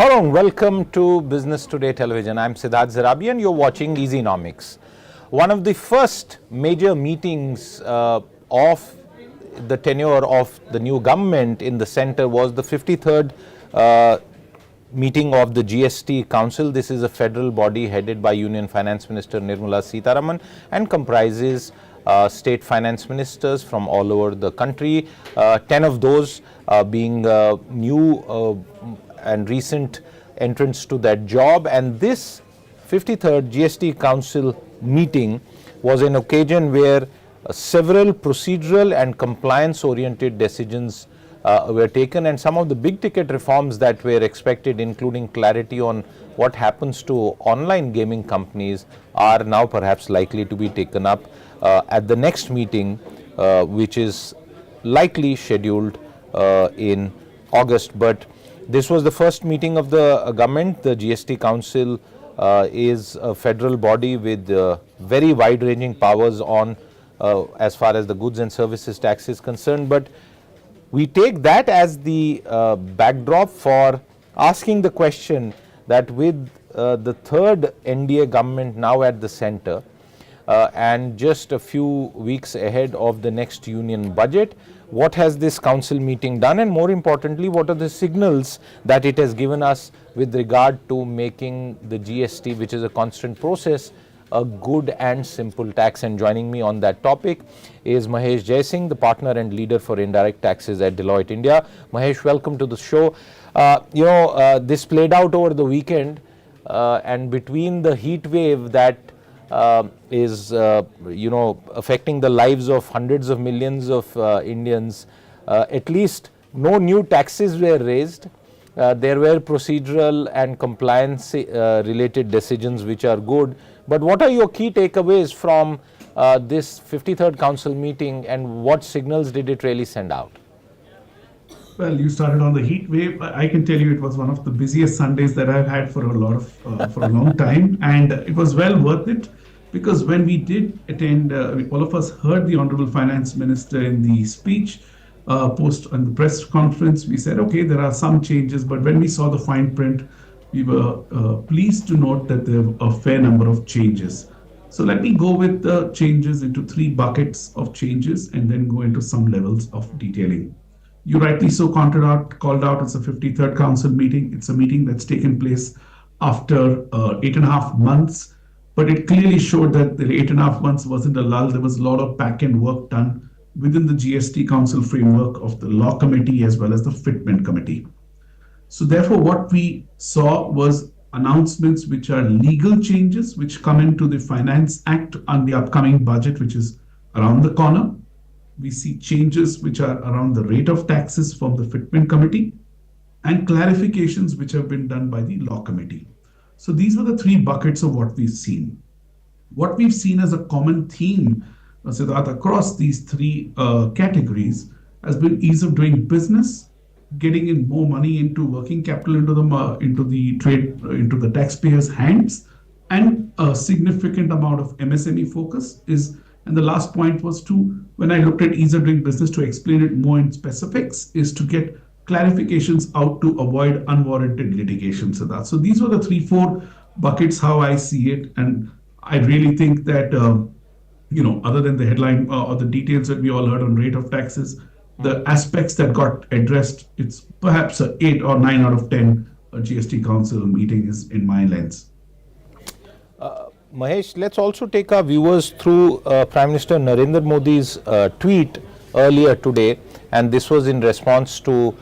Hello and welcome to Business Today Television. I'm Siddharth Zarabi and you're watching Easynomics. One of the first major meetings of the tenure of the new government in the centre was the 53rd meeting of the GST Council. This is a federal body headed by Union Finance Minister Nirmala Sitharaman and comprises state finance ministers from all over the country, 10 of those being new and recent entrants to that job. And this 53rd GST Council meeting was an occasion where several procedural and compliance oriented decisions were taken, and some of the big ticket reforms that were expected, including clarity on what happens to online gaming companies, are now perhaps likely to be taken up at the next meeting, which is likely scheduled in August. But this was the first meeting of the government. The GST Council is a federal body with very wide-ranging powers on as far as the goods and services tax is concerned. But we take that as the backdrop for asking the question that with the third NDA government now at the centre and just a few weeks ahead of the next union budget, what has this council meeting done, and more importantly, what are the signals that it has given us with regard to making the GST, which is a constant process, a good and simple tax? And joining me on that topic is Mahesh Jaising, the partner and leader for Indirect Taxes at Deloitte India. Mahesh, welcome to the show. This played out over the weekend, and between the heat wave that is affecting the lives of hundreds of millions of Indians, at least no new taxes were raised. There were procedural and compliance related decisions which are good. But what are your key takeaways from this 53rd Council meeting, and what signals did it really send out? Well, you started on the heat wave. I can tell you it was one of the busiest Sundays that I've had for a long time, and it was well worth it, because when we did attend, all of us heard the Honorable Finance Minister in the speech post on the press conference. We said, okay, there are some changes, but when we saw the fine print, we were pleased to note that there were a fair number of changes. So let me go with the changes into three buckets of changes and then go into some levels of detailing. You rightly so called out it's a 53rd Council meeting. It's a meeting that's taken place after 8.5 months, but it clearly showed that the 8.5 months wasn't a lull. There was a lot of back-end work done within the GST Council framework of the Law Committee as well as the Fitment Committee. So therefore, what we saw was announcements which are legal changes which come into the Finance Act on the upcoming budget, which is around the corner. We see changes which are around the rate of taxes from the Fitment Committee and clarifications which have been done by the Law Committee. So these were the three buckets of what we've seen. What we've seen as a common theme, Siddharth, across these three categories has been ease of doing business, getting in more money into working capital into the taxpayers' hands, and a significant amount of MSME focus is. And the last point was when I looked at ease of doing business, to explain it more in specifics, is to get clarifications out to avoid unwarranted litigation. So these were the 3-4 buckets how I see it, and I really think that other than the headline or the details that we all heard on rate of taxes, the aspects that got addressed, it's perhaps a 8 or 9 out of 10 GST Council meeting is in my lens. Mahesh, let's also take our viewers through Prime Minister Narendra Modi's tweet earlier today, and this was in response to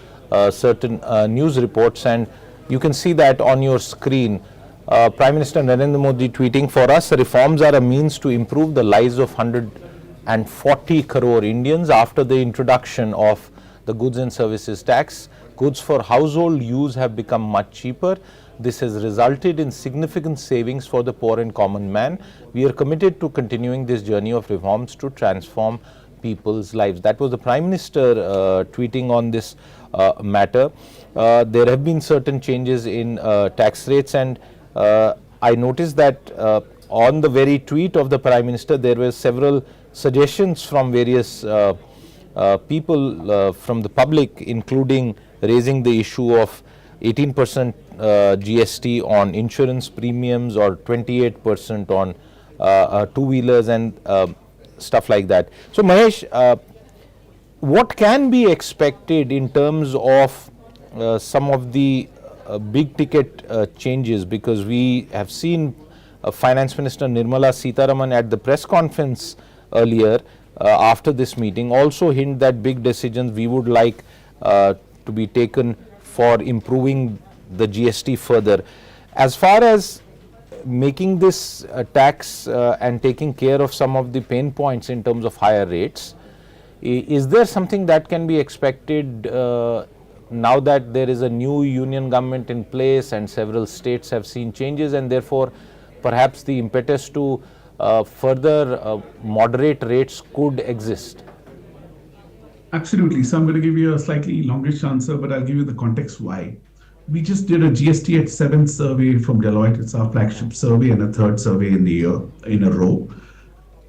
certain news reports, and you can see that on your screen. Prime Minister Narendra Modi tweeting, "For us, reforms are a means to improve the lives of 140 crore Indians after the introduction of the goods and services tax. Goods for household use have become much cheaper. This has resulted in significant savings for the poor and common man. We are committed to continuing this journey of reforms to transform people's lives." That was the Prime Minister tweeting on this matter. There have been certain changes in tax rates, and I noticed that on the very tweet of the Prime Minister, there were several suggestions from various people from the public, including raising the issue of 18% GST on insurance premiums or 28% on two-wheelers and stuff like that. So Mahesh, what can be expected in terms of some of the big ticket changes, because we have seen Finance Minister Nirmala Sitharaman at the press conference earlier after this meeting also hint that big decisions we would like to be taken for improving the GST further. As far as making this tax and taking care of some of the pain points in terms of higher rates, is there something that can be expected now that there is a new union government in place and several states have seen changes, and therefore perhaps the impetus to further moderate rates could exist? Absolutely. So I'm going to give you a slightly longish answer, but I'll give you the context why. We just did a GST at 7 survey from Deloitte. It's our flagship survey and a third survey in the year in a row.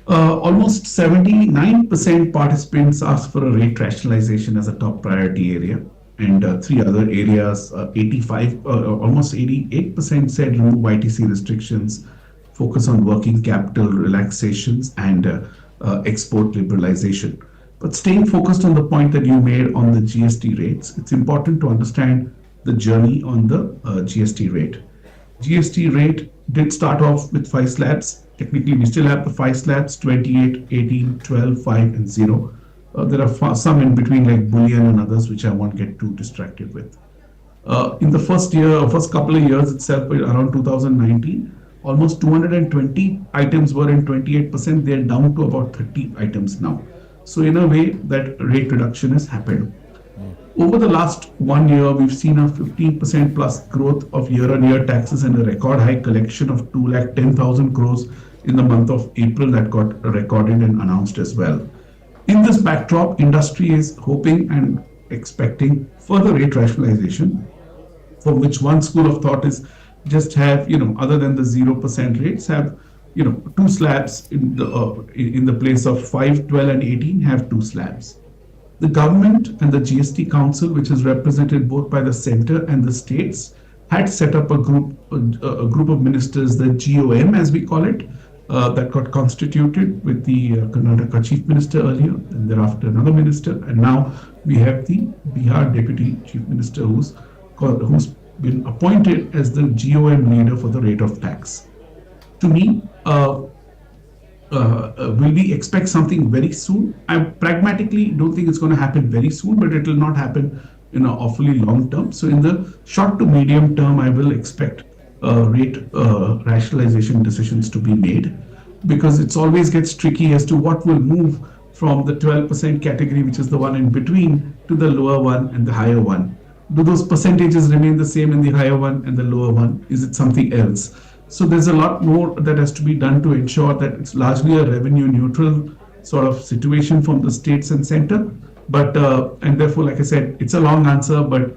Almost 79% participants asked for a rate rationalization as a top priority area, and three other areas, almost 88% said remove ITC restrictions, focus on working capital relaxations, and export liberalization. But staying focused on the point that you made on the GST rates, it's important to understand the journey on the GST rate. GST rate did start off with 5 slabs. Technically, we still have the 5 slabs, 28, 18, 12, 5, and 0. There are some in between like bullion and others, which I won't get too distracted with. In the first couple of years itself, around 2019, almost 220 items were in 28%. They're down to about 30 items now. So in a way, that rate reduction has happened. Over the last 1 year, we've seen a 15% plus growth of year-on-year taxes and a record high collection of 210,000 crores in the month of April that got recorded and announced as well. In this backdrop, industry is hoping and expecting further rate rationalization, for which one school of thought is just have, other than the 0% rates, have, 2 slabs in the place of 5, 12, and 18, have 2 slabs. The government and the GST Council, which is represented both by the center and the states, had set up a group of ministers, the GOM as we call it, that got constituted with the Karnataka Chief Minister earlier, and thereafter another minister, and now we have the Bihar Deputy Chief Minister who's been appointed as the GOM leader for the rate of tax. To me, will we expect something very soon? I pragmatically don't think it's going to happen very soon, but it will not happen in an awfully long term. So in the short to medium term, I will expect rate rationalization decisions to be made, because it's always gets tricky as to what will move from the 12% category, which is the one in between, to the lower one and the higher one. Do those percentages remain the same in the higher one and the lower one? Is it something else? So there's a lot more that has to be done to ensure that it's largely a revenue neutral sort of situation from the states and center. But, and therefore, like I said, it's a long answer, but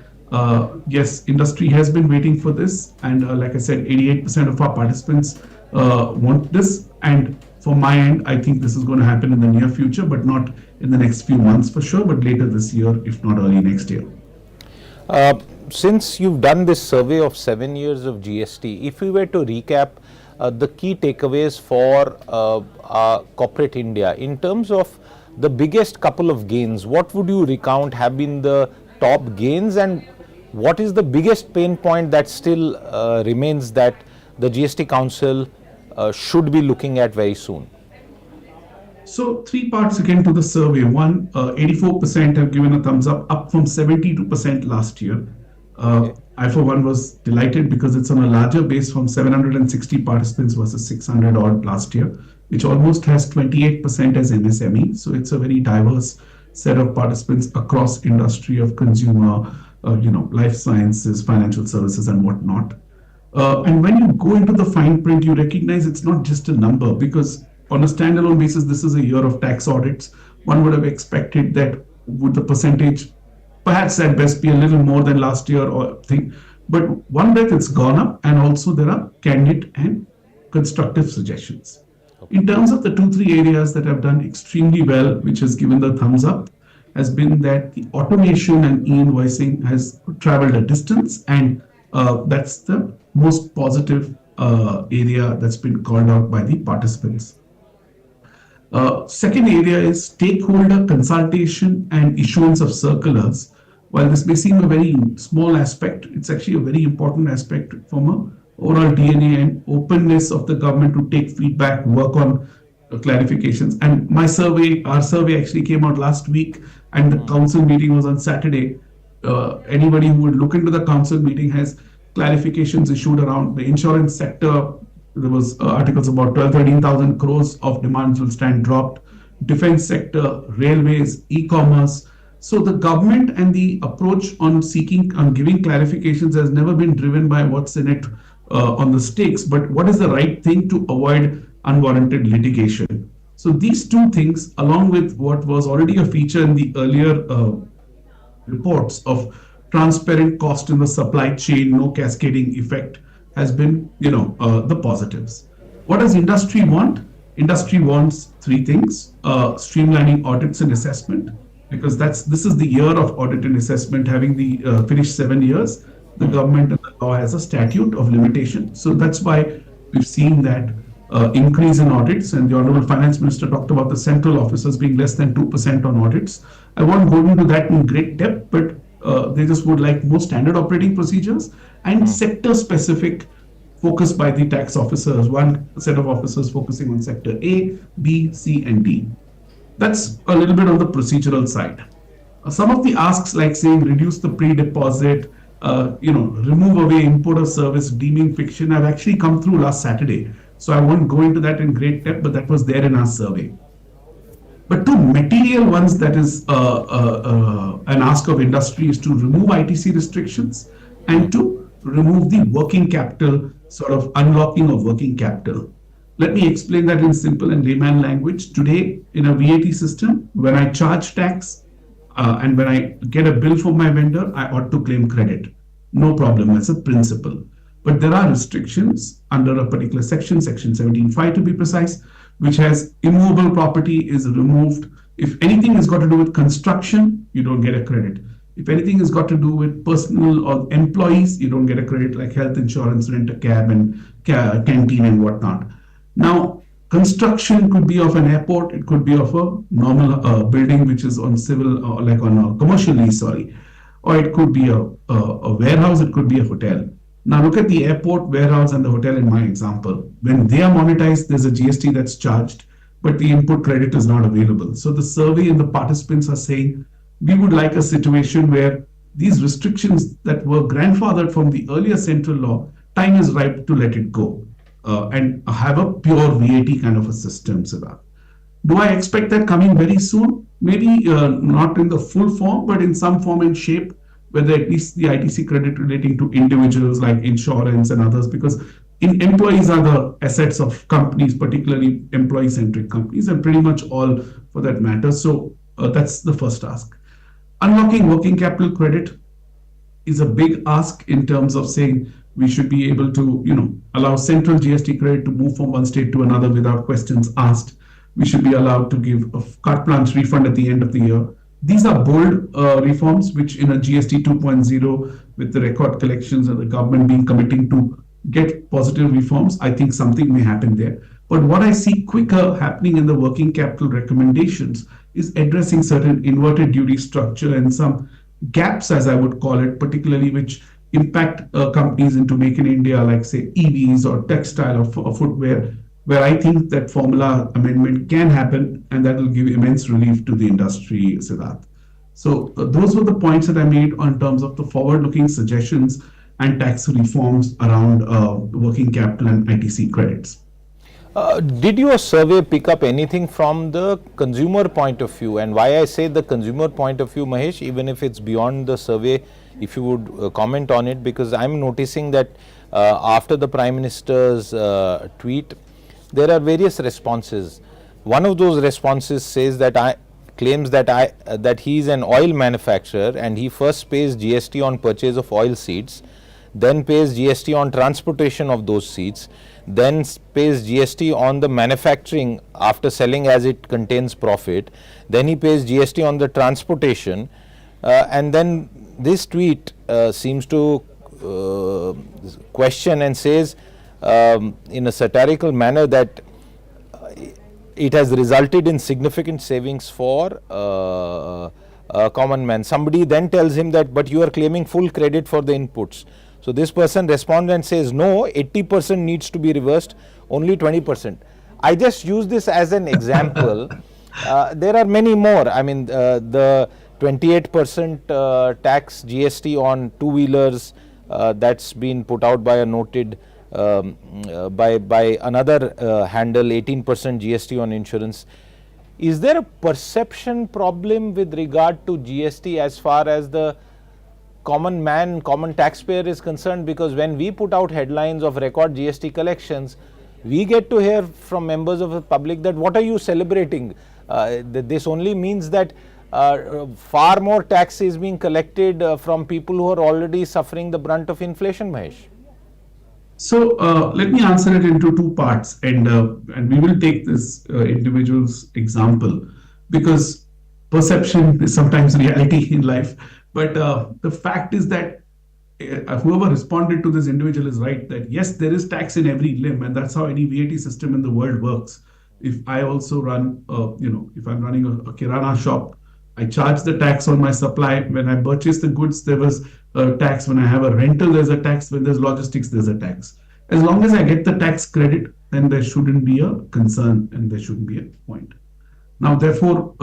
yes, industry has been waiting for this. And like I said, 88% of our participants want this. And from my end, I think this is going to happen in the near future, but not in the next few months for sure, but later this year, if not early next year. Since you've done this survey of 7 years of GST, if we were to recap the key takeaways for corporate India, in terms of the biggest couple of gains, what would you recount have been the top gains, and what is the biggest pain point that still remains that the GST Council should be looking at very soon? So 3 parts again to the survey. One, 84% have given a thumbs up from 72% last year. I for one was delighted because it's on a larger base from 760 participants versus 600 odd last year, which almost has 28% as MSME. So it's a very diverse set of participants across industry of consumer, life sciences, financial services and whatnot. And when you go into the fine print, you recognize it's not just a number, because on a standalone basis, this is a year of tax audits. One would have expected that would the percentage perhaps at best be a little more than last year or thing. But one, that it's gone up, and also there are candid and constructive suggestions. In terms of the 2-3 areas that have done extremely well, which has given the thumbs up, has been that the automation and e-invoicing has traveled a distance, and that's the most positive area that's been called out by the participants. Second area is stakeholder consultation and issuance of circulars. While this may seem a very small aspect, it's actually a very important aspect from a overall DNA and openness of the government to take feedback, work on clarifications. And our survey actually came out last week, and the council meeting was on Saturday. Anybody who would look into the council meeting has clarifications issued around the insurance sector. There was articles about 13,000 crores of demands will stand dropped. Defense sector, railways, e-commerce. So the government and the approach on giving clarifications has never been driven by what's in it on the stakes, but what is the right thing to avoid unwarranted litigation. So these two things, along with what was already a feature in the earlier reports of transparent cost in the supply chain, no cascading effect, has been, the positives. What does industry want? Industry wants three things: streamlining audits and assessment, because this is the year of audit and assessment. Having the finished 7 years, the government and the law has a statute of limitation. So that's why we've seen that increase in audits, and the Honorable Finance Minister talked about the central officers being less than 2% on audits. I won't go into that in great depth, but they just would like more standard operating procedures and sector-specific focus by the tax officers, one set of officers focusing on sector A, B, C, and D. That's a little bit on the procedural side. Some of the asks, like saying reduce the pre-deposit, remove away import of service deeming fiction, have actually come through last Saturday. So I won't go into that in great depth, but that was there in our survey. But two material ones that is an ask of industry is to remove ITC restrictions and to remove the working capital, sort of unlocking of working capital. Let me explain that in simple and layman language. Today, in a VAT system, when I charge tax and when I get a bill from my vendor, I ought to claim credit. No problem, that's a principle. But there are restrictions under a particular section, section 17.5 to be precise, which has immovable property is removed. If anything has got to do with construction, you don't get a credit. If anything has got to do with personal or employees, you don't get a credit, like health insurance, rent a cab, and canteen and whatnot. Now, construction could be of an airport, it could be of a normal building which is on civil, like on a commercial lease, or it could be a warehouse, it could be a hotel. Now look at the airport, warehouse, and the hotel in my example. When they are monetized, there's a GST that's charged, but the input credit is not available. So the survey and the participants are saying, we would like a situation where these restrictions that were grandfathered from the earlier central law, time is ripe to let it go and have a pure VAT kind of a system, Siddharth. Do I expect that coming very soon? Maybe not in the full form, but in some form and shape, whether at least the ITC credit relating to individuals like insurance and others, because employees are the assets of companies, particularly employee-centric companies, and pretty much all for that matter. So that's the first ask. Unlocking working capital credit is a big ask in terms of saying we should be able to, allow central GST credit to move from one state to another without questions asked. We should be allowed to give a carte blanche refund at the end of the year. These are bold reforms, which in a GST 2.0, with the record collections and the government being committing to get positive reforms, I think something may happen there. But what I see quicker happening in the working capital recommendations is addressing certain inverted duty structure and some gaps, as I would call it, particularly which impact companies into Make in India, like say EVs or textile or footwear, where I think that formula amendment can happen, and that will give immense relief to the industry, Siddharth. So those were the points that I made on terms of the forward-looking suggestions and tax reforms around working capital and ITC credits. Did your survey pick up anything from the consumer point of view? And why I say the consumer point of view, Mahesh, even if it's beyond the survey, if you would comment on it, because I'm noticing that after the Prime Minister's tweet, there are various responses. One of those responses says that claims that he is an oil manufacturer and he first pays GST on purchase of oil seeds. then pays GST on transportation of those seats, then pays GST on the manufacturing after selling as it contains profit, then he pays GST on the transportation, and then this tweet seems to question and says in a satirical manner that it has resulted in significant savings for common man. Somebody then tells him that, but you are claiming full credit for the inputs. So this person responds and says, no, 80% needs to be reversed, only 20%. I just use this as an example. There are many more. I mean, the 28% tax GST on two-wheelers that's been put out by a noted by another handle, 18% GST on insurance. Is there a perception problem with regard to GST as far as the common man, common taxpayer is concerned? Because when we put out headlines of record GST collections, we get to hear from members of the public that what are you celebrating? This only means that far more tax is being collected from people who are already suffering the brunt of inflation, Mahesh. So let me answer it into two parts, and we will take this individual's example because perception is sometimes reality in life. But the fact is that whoever responded to this individual is right that yes, there is tax in every limb, and that's how any VAT system in the world works. If I also run, if I'm running a kirana shop, I charge the tax on my supply. When I purchase the goods, there was a tax. When I have a rental, there's a tax. When there's logistics, there's a tax. As long as I get the tax credit, then there shouldn't be a concern and there shouldn't be a point. Now, therefore,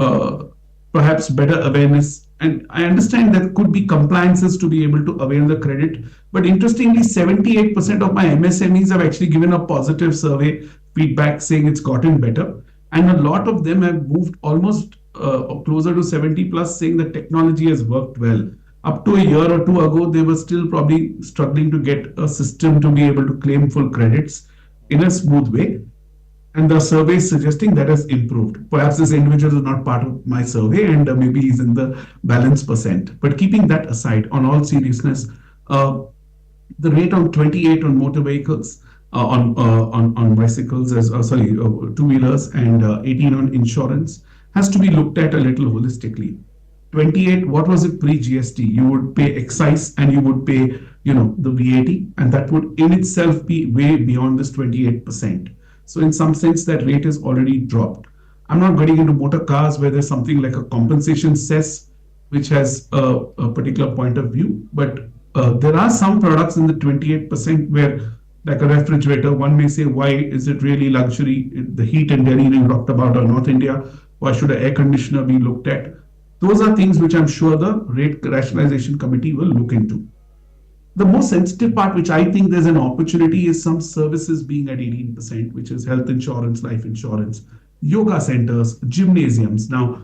perhaps better awareness. And I understand there could be compliances to be able to avail the credit. But interestingly, 78% of my MSMEs have actually given a positive survey feedback saying it's gotten better. And a lot of them have moved almost closer to 70 plus, saying the technology has worked well. Up to a year or two ago, they were still probably struggling to get a system to be able to claim full credits in a smooth way. And the survey is suggesting that has improved. Perhaps this individual is not part of my survey and maybe he's in the balance percent. But keeping that aside, on all seriousness, the rate on 28 on motor vehicles, on bicycles, two-wheelers, and 18 on insurance has to be looked at a little holistically. 28, what was it pre-GST? You would pay excise and you would pay, the VAT, and that would in itself be way beyond this 28%. So in some sense, that rate is already dropped. I'm not getting into motor cars where there's something like a compensation cess, which has a particular point of view. But there are some products in the 28% where, like a refrigerator, one may say, why is it really luxury? The heat in Delhi we talked about, or North India, why should an air conditioner be looked at? Those are things which I'm sure the rate rationalization committee will look into. The most sensitive part, which I think there's an opportunity, is some services being at 18%, which is health insurance, life insurance, yoga centers, gymnasiums. Now,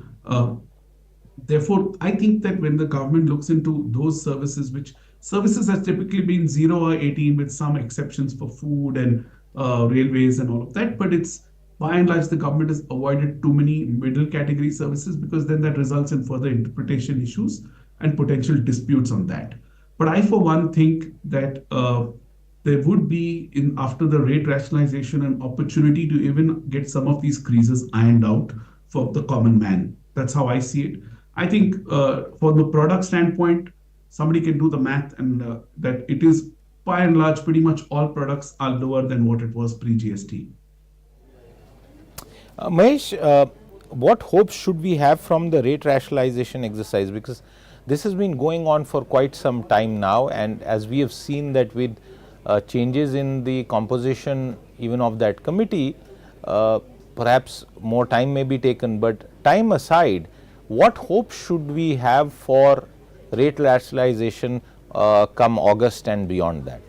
therefore, I think that when the government looks into those services, which services has typically been 0 or 18 with some exceptions for food and railways and all of that, but it's by and large, the government has avoided too many middle category services because then that results in further interpretation issues and potential disputes on that. But I, for one, think that there would be, after the rate rationalization, an opportunity to even get some of these creases ironed out for the common man. That's how I see it. I think for the product standpoint, somebody can do the math and that it is, by and large, pretty much all products are lower than what it was pre-GST. Mahesh, what hopes should we have from the rate rationalization exercise? Because this has been going on for quite some time now, and as we have seen that with changes in the composition even of that committee, perhaps more time may be taken. But time aside, what hope should we have for rate rationalization come August and beyond that?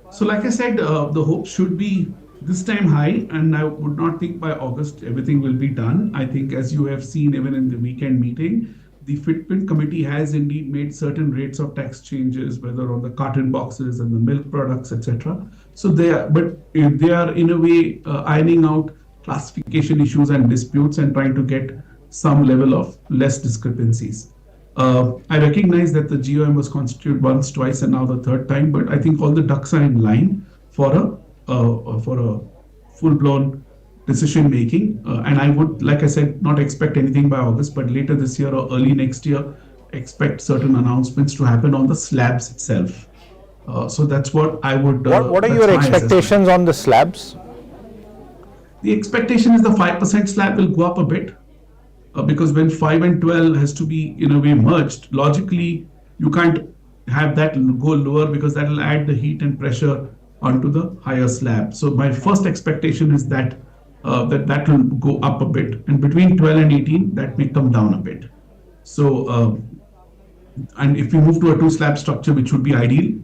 So like I said, the hope should be this time high, and I would not think by August everything will be done. I think, as you have seen even in the weekend meeting, the Fitment committee has indeed made certain rates of tax changes, whether on the carton boxes and the milk products, etc. So they are in a way ironing out classification issues and disputes and trying to get some level of less discrepancies. I recognize that the GOM was constituted once, twice, and now the third time, but I think all the ducks are in line for a full-blown decision making. And I would, like I said, not expect anything by August, but later this year or early next year, expect certain announcements to happen on the slabs itself. So that's what I would. What are that's your my expectations assessment. on the slabs? The expectation is the 5% slab will go up a bit, because when 5 and 12 has to be in a way merged, logically you can't have that go lower because that will add the heat and pressure onto the higher slab. So my first expectation is that that will go up a bit, and between 12 and 18 that may come down a bit. So and if we move to a two slab structure, which would be ideal,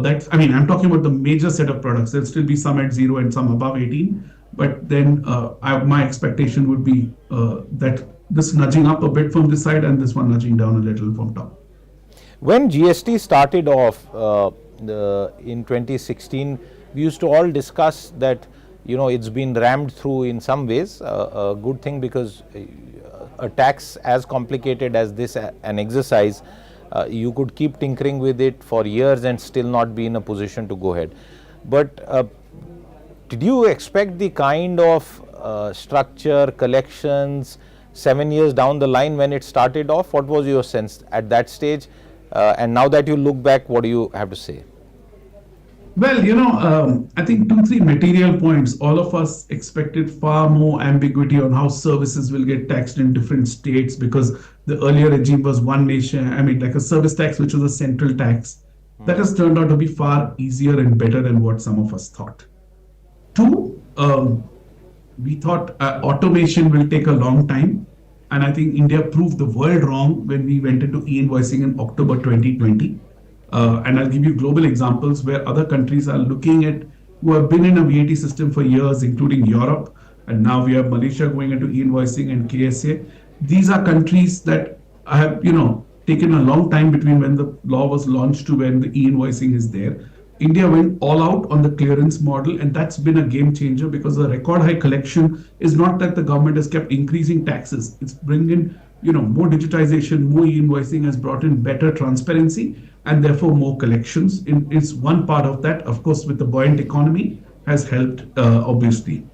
that's, I mean, I'm talking about the major set of products. There'll still be some at 0 and some above 18, but then my expectation would be that this nudging up a bit from this side and this one nudging down a little from top. When GST started off in 2016, we used to all discuss that, it's been rammed through in some ways, a good thing, because a tax as complicated as this, an exercise, you could keep tinkering with it for years and still not be in a position to go ahead. But did you expect the kind of structure, collections 7 years down the line when it started off? What was your sense at that stage? And now that you look back, what do you have to say? Well, I think 2, 3 material points. All of us expected far more ambiguity on how services will get taxed in different states, because the earlier regime was one nation, I mean, like a service tax, which was a central tax. That has turned out to be far easier and better than what some of us thought. 2, we thought automation will take a long time. And I think India proved the world wrong when we went into e-invoicing in October 2020. And I'll give you global examples where other countries are looking at, who have been in a VAT system for years, including Europe. And now we have Malaysia going into e-invoicing and KSA. These are countries that have, taken a long time between when the law was launched to when the e-invoicing is there. India went all out on the clearance model, and that's been a game changer, because the record high collection is not that the government has kept increasing taxes. It's bringing more digitization, more e-invoicing has brought in better transparency and therefore more collections. It's one part of that, of course, with the buoyant economy has helped, obviously.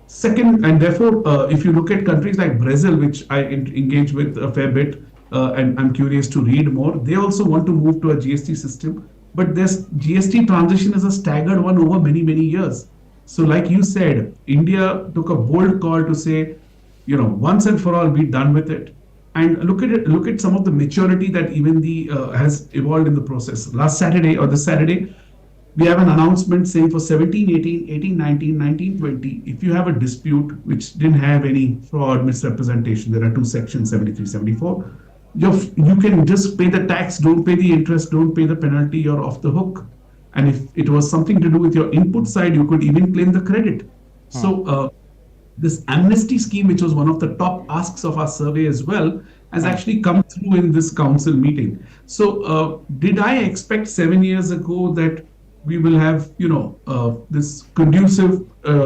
Second, and therefore, if you look at countries like Brazil, which I engage with a fair bit, and I'm curious to read more, they also want to move to a GST system. But this GST transition is a staggered one over many, many years. So like you said, India took a bold call to say, once and for all, be done with it. And look at some of the maturity that even the has evolved in the process. Last Saturday or this Saturday, we have an announcement saying for 17, 18, 18, 19, 19, 20, if you have a dispute which didn't have any fraud, misrepresentation, there are 2 sections, 73, 74, you can just pay the tax, don't pay the interest, don't pay the penalty, you're off the hook. And if it was something to do with your input side, you could even claim the credit. So this amnesty scheme, which was one of the top asks of our survey as well, has actually come through in this council meeting. So did I expect 7 years ago that we will have, this conducive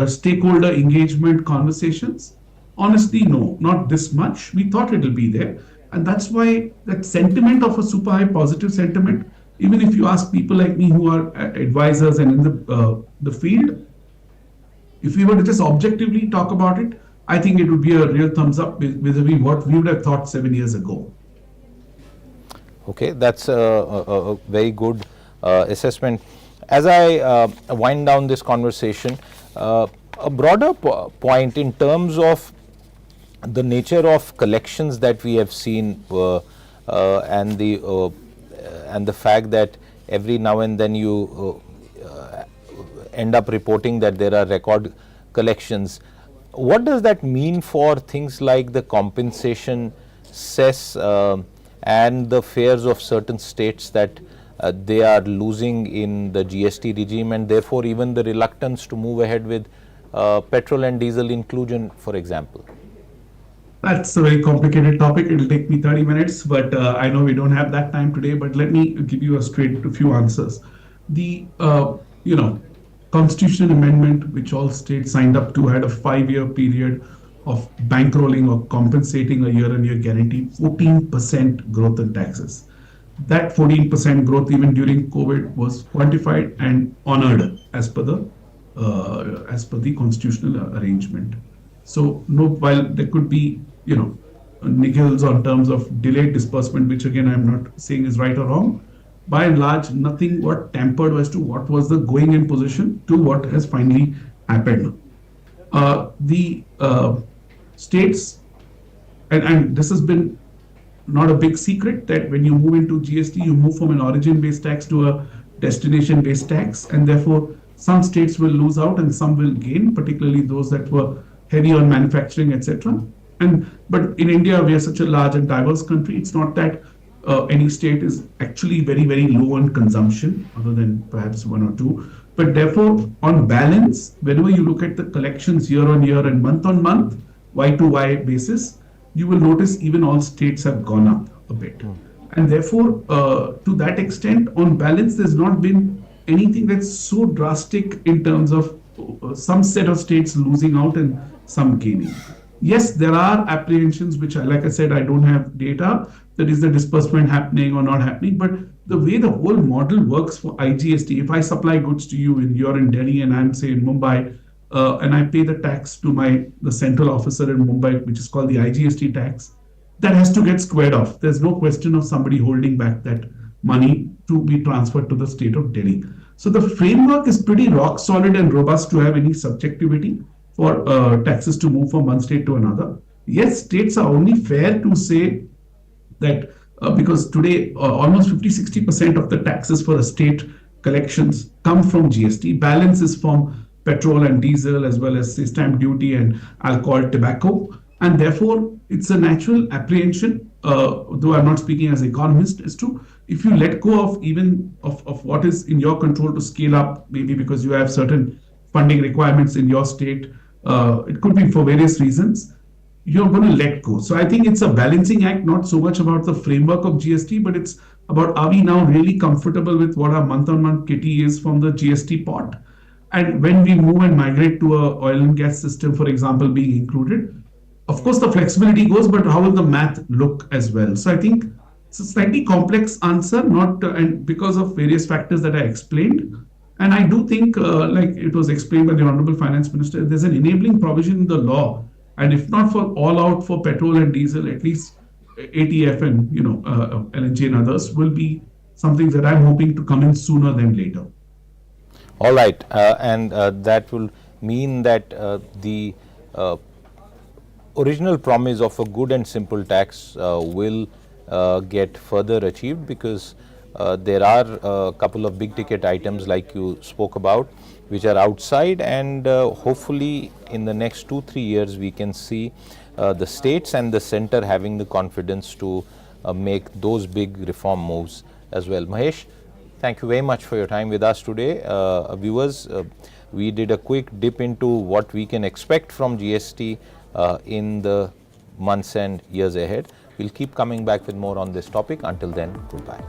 stakeholder engagement conversations? Honestly, no, not this much. We thought it'll be there. And that's why that sentiment of a super high positive sentiment, even if you ask people like me who are advisors and in the field, if we were to just objectively talk about it, I think it would be a real thumbs up vis-a-vis what we would have thought 7 years ago. Okay, that's a very good assessment. As I wind down this conversation, a broader point in terms of the nature of collections that we have seen, and the fact that every now and then you end up reporting that there are record collections. What does that mean for things like the compensation cess and the fares of certain states that they are losing in the GST regime, and therefore even the reluctance to move ahead with petrol and diesel inclusion, for example? That's a very complicated topic. It'll take me 30 minutes, but I know we don't have that time today, but let me give you a few answers. The, constitutional amendment, which all states signed up to, had a 5-year period of bankrolling or compensating a year-on-year guarantee, 14% growth in taxes. That 14% growth even during COVID was quantified and honored as per the constitutional arrangement. So no, while there could be niggles on terms of delayed disbursement, which again I'm not saying is right or wrong, by and large nothing got tampered as to what was the going in position to what has finally happened. The states, and this has been not a big secret, that when you move into GST, you move from an origin-based tax to a destination-based tax, and therefore some states will lose out and some will gain, particularly those that were heavy on manufacturing, etc. But in India, we are such a large and diverse country. It's not that any state is actually very, very low on consumption, other than perhaps one or two. But therefore, on balance, whenever you look at the collections year on year and month on month, Y to Y basis, you will notice even all states have gone up a bit. And therefore, to that extent, on balance, there's not been anything that's so drastic in terms of some set of states losing out and some gaining. Yes, there are apprehensions, which, like I said, I don't have data, that is the disbursement happening or not happening. But the way the whole model works for IGST, if I supply goods to you and you're in Delhi and I'm, say, in Mumbai, and I pay the tax to the central officer in Mumbai, which is called the IGST tax, that has to get squared off. There's no question of somebody holding back that money to be transferred to the state of Delhi. So the framework is pretty rock solid and robust to have any subjectivity for taxes to move from one state to another. Yes, states are only fair to say that because today almost 50-60% of the taxes for a state collections come from GST. Balance is from petrol and diesel, as well as say, stamp duty and alcohol, tobacco. And therefore, it's a natural apprehension, though I'm not speaking as an economist, as to if you let go of even of what is in your control to scale up, maybe because you have certain funding requirements in your state, it could be for various reasons, you're going to let go. So I think it's a balancing act, not so much about the framework of GST, but it's about, are we now really comfortable with what our month-on-month kitty is from the GST pot? And when we move and migrate to a oil and gas system, for example, being included, of course, the flexibility goes, but how will the math look as well? So I think it's a slightly complex answer, and because of various factors that I explained. And I do think, like it was explained by the Honorable Finance Minister, there's an enabling provision in the law. And if not for all out for petrol and diesel, at least ATF and LNG and others will be something that I'm hoping to come in sooner than later. All right, and that will mean that the original promise of a good and simple tax will get further achieved, because there are a couple of big ticket items like you spoke about which are outside, and hopefully in the next 2-3 years we can see the states and the center having the confidence to make those big reform moves as well. Mahesh, thank you very much for your time with us today. Viewers, we did a quick dip into what we can expect from GST in the months and years ahead. We'll keep coming back with more on this topic. Until then, goodbye.